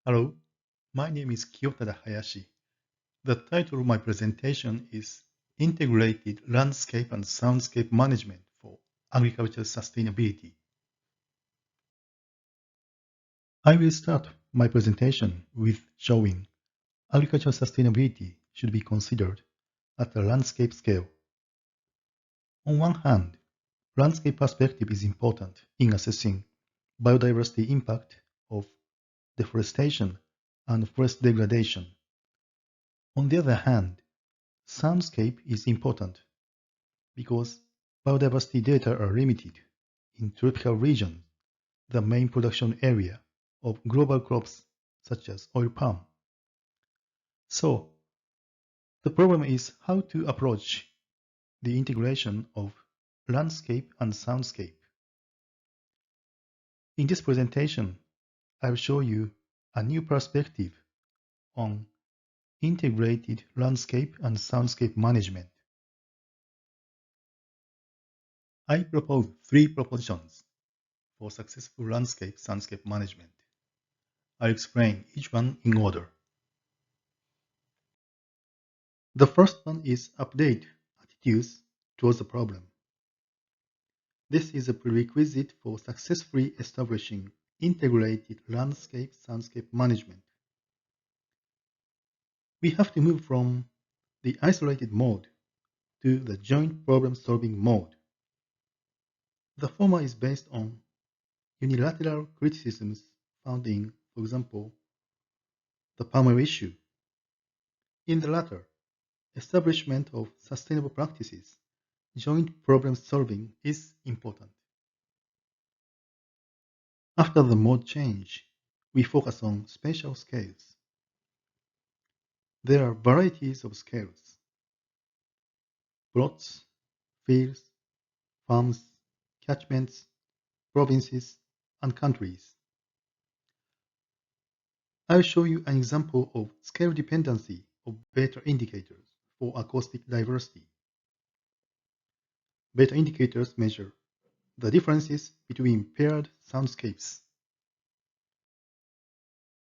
Hello, my name is Kiyotada Hayashi. The title of my presentation is Integrated Landscape and Soundscape Management for Agricultural Sustainability. I will start my presentation with showing agricultural sustainability should be considered at a landscape scale. On one hand, landscape perspective is important in assessing biodiversity impact of deforestation and forest degradation. On the other hand, soundscape is important because biodiversity data are limited in tropical regions, the main production area of global crops such as oil palm. So, the problem is how to approach the integration of landscape and soundscape. In this presentation, I will show you a new perspective on integrated landscape and soundscape management. I propose three propositions for successful landscape-soundscape management. I'll explain each one in order. The first one is update attitudes towards the problem. This is a prerequisite for successfully establishing integrated landscape-soundscape management. We have to move from the isolated mode to the joint problem-solving mode. The former is based on unilateral criticisms found in, for example, the palm oil issue. In the latter, establishment of sustainable practices, joint problem solving is important. After the mode change, we focus on spatial scales. There are varieties of scales: plots, fields, farms, catchments, provinces, and countries. I'll show you an example of scale dependency of beta indicators for acoustic diversity. Beta indicators measure the differences between paired soundscapes.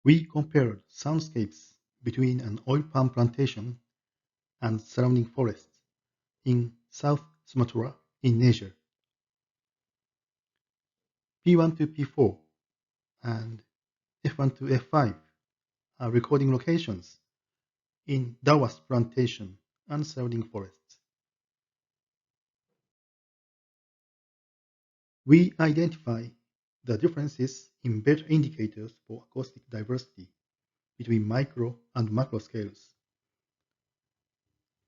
We compared soundscapes between an oil palm plantation and surrounding forests in South Sumatra in Asia. P1 to P4 and F1 to F5 are recording locations in Dawas plantation and surrounding forests. We identify the differences in beta indicators for acoustic diversity between micro and macro scales.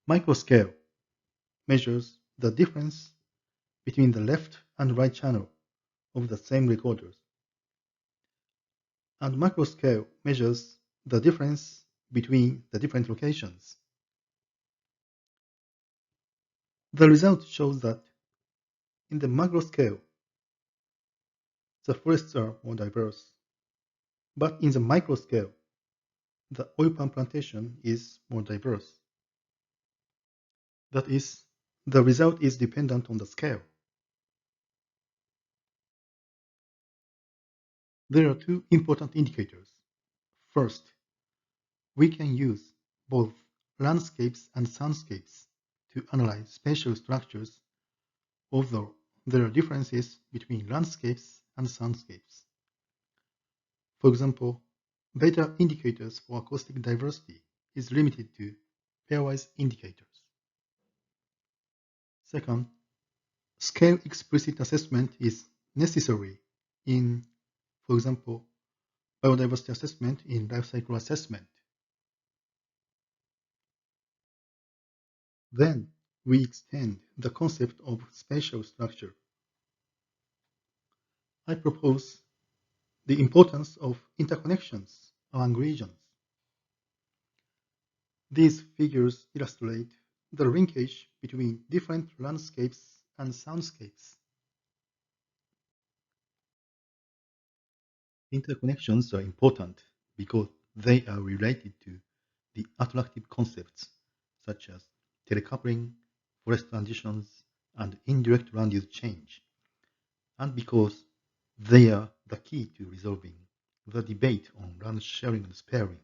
Microscale measures the difference between the left and right channel of the same recorders, and macroscale measures the difference between the different locations. The result shows that in the macro scale, the forests are more diverse, but in the micro scale, the oil palm plantation is more diverse. That is, the result is dependent on the scale. There are two important indicators. First, we can use both landscapes and soundscapes to analyze spatial structures, although there are differences between landscapes and soundscapes. For example, beta indicators for acoustic diversity is limited to pairwise indicators. Second, scale explicit assessment is necessary in, for example, biodiversity assessment in life cycle assessment. Then we extend the concept of spatial structure. I propose the importance of interconnections among regions. These figures illustrate the linkage between different landscapes and soundscapes. Interconnections are important because they are related to the attractive concepts such as telecoupling, forest transitions, and indirect land use change, and because they are the key to resolving the debate on land sharing and sparing,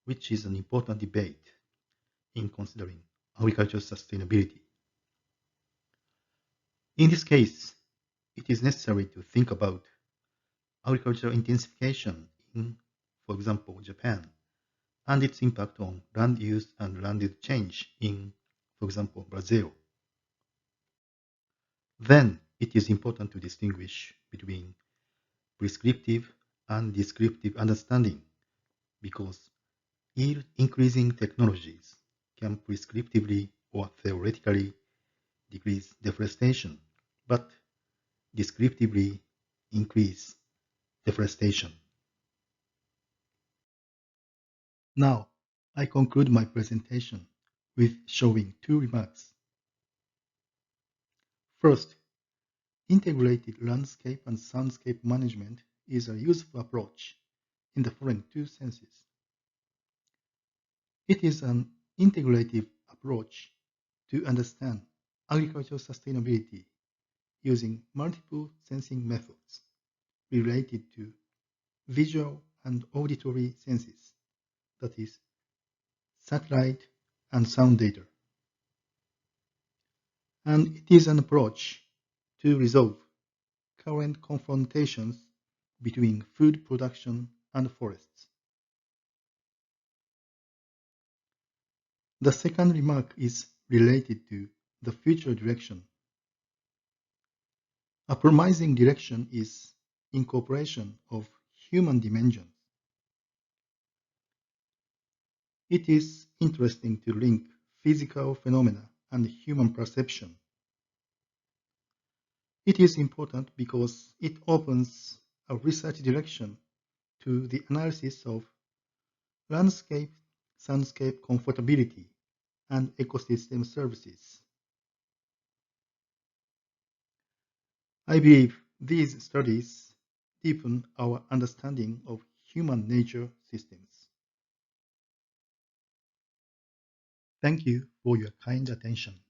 which is an important debate in considering agricultural sustainability. In this case, it is necessary to think about agricultural intensification in, for example, Japan, and its impact on land use and land use change in, for example, Brazil. Then it is important to distinguish between prescriptive and descriptive understanding, because yield increasing technologies can prescriptively or theoretically decrease deforestation, but descriptively increase deforestation. Now, I conclude my presentation with showing two remarks. First, integrated landscape and soundscape management is a useful approach in the following two senses. It is an integrative approach to understand agricultural sustainability using multiple sensing methods related to visual and auditory senses, that is, satellite and sound data. And it is an approach to resolve current confrontations between food production and forests. The second remark is related to the future direction. A promising direction is incorporation of human dimensions. It is interesting to link physical phenomena and human perception. It is important because it opens a research direction to the analysis of landscape, soundscape comfortability, and ecosystem services. I believe these studies deepen our understanding of human nature systems. Thank you for your kind attention.